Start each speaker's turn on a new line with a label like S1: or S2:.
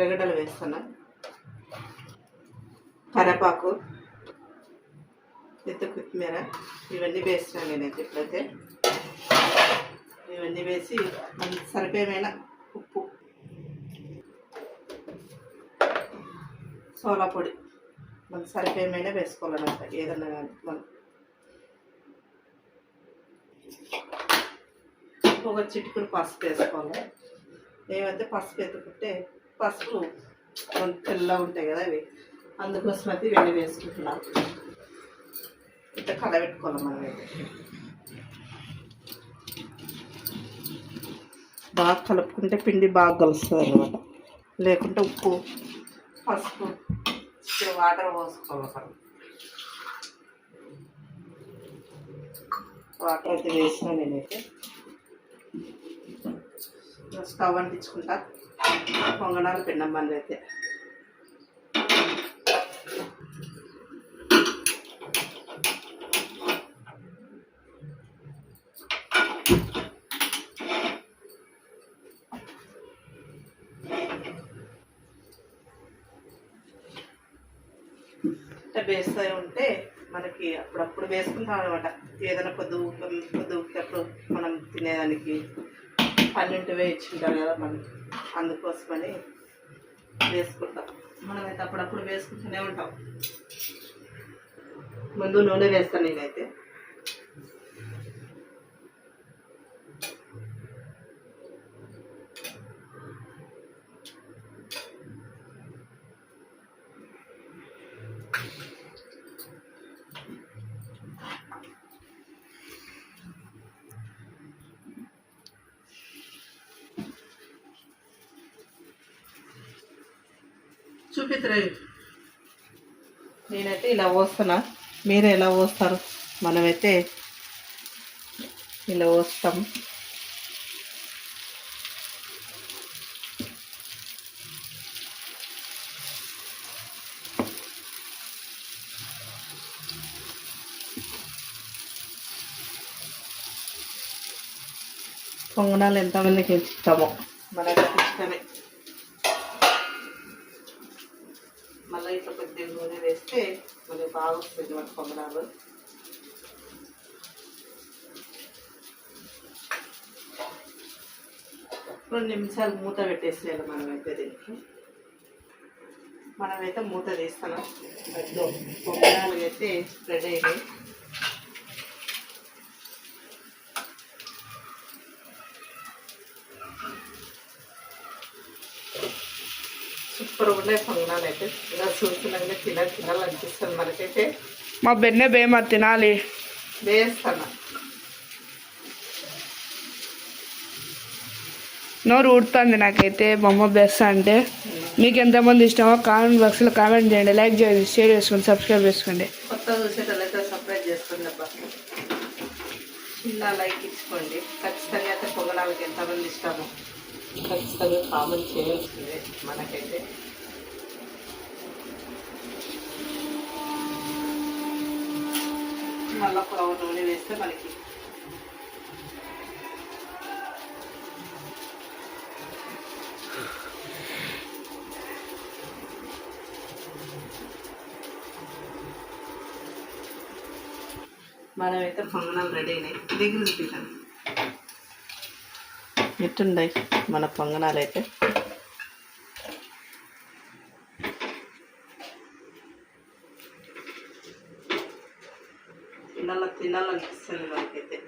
S1: ఎర్రగడ్డలు వేస్తున్నా, కరివేపాకు, ఇంత కొత్తిమీర ఇవన్నీ వేస్తున్నాను నేనైతే. ఇప్పుడైతే ఇవన్నీ వేసి మనకి సరిపోయిన ఉప్పు, సోలా పొడి మనకు సరిపోయిన వేసుకోవాలన్నమాట. ఏదన్నా కానీ మనం ఒక చిటికుడు పసుపు వేసుకోవాలి. ఏమైతే పసుపు ఎత్తుకుంటే పసుపు తెల్లగా ఉంటాయి కదా అవి, అందుకోసం అయితే ఇవన్నీ వేసుకుంటున్నాం. ఇట్లా కలబెట్టుకోవాలి మనం. అయితే బాగా కలుపుకుంటే పిండి బాగా కలుస్తుంది అనమాట. లేకుంటే ఉప్పు, పసుపు, వాటర్ పోసుకోవాలి. వాటర్ అయితే వేసిన నేనైతే స్టవ్ అంటించుకుంటా. పొంగనాలు పిండం బండి అయితే వేస్తూ ఉంటే మనకి అప్పుడప్పుడు వేసుకుంటాం అనమాట. ఏదైనా పొద్దుప్పుడు మనం తినేదానికి పన్నెండు వేయించుకుంటాం కదా మనం, అందుకోసమని వేసుకుంటాం. మనమైతే అప్పుడప్పుడు వేసుకుంటూనే ఉంటాం. ముందు నూనె వేస్తాను నేనైతే. చూపిద్దరు. నేనైతే ఇలా పోస్తున్నా, మీరు ఎలా పోస్తారు? మనమైతే ఇలా పోస్తాం. పొంగనాలు ఎంతమందికి ఇస్తామో మనకి ఇష్టమే. మళ్ళీ ఇట్లా కొద్దిగా నూనె వేస్తే మనకి బాగా వస్తుంది మన పొంగనాలు. రెండు నిమిషాలు మూత పెట్టేసేయాలి మనమైతే దీనికి. మనమైతే మూత తీస్తున్నాం. పొంగనాలు అయితే రెడీ అయినాయి. సూపర్ ఉన్నాయి పొంగనాలు అయితే. ఇలా చూస్తున్నాగా తినాలనిపిస్తుంది మనకైతే.
S2: మా బెన్నె బేమ తినాలి
S1: వేస్తాను.
S2: నోరు ఊడుతుంది నాకైతే బొమ్మ బెస్ట్ అంటే. మీకు ఎంతమంది ఇష్టమో కామెంట్ బాక్స్లో కామెంట్ చేయండి, లైక్ చేయండి, షేర్ చేసుకోండి, సబ్స్క్రైబ్ చేసుకోండి.
S1: కొత్త చూసేటట్లయితే సబ్స్క్రైబ్ చేసుకోండి అబ్బా. చిన్న లైక్ ఇచ్చుకోండి. ఖచ్చితంగా అయితే పొంగనాలకి ఎంతమంది ఇష్టమో ఖచ్చితంగా కామెంట్ చేయాల్సిందే మనకైతే. మళ్ళీ పొడవు నూనె వేస్తే మనకి మనమైతే పొంగనాలు రెడీ అయినాయి. దగ్గర చూపించాను ఎట్టున్నాయి మన పొంగనాలు అయితే. తినాలనిపిస్తుంది మనకైతే.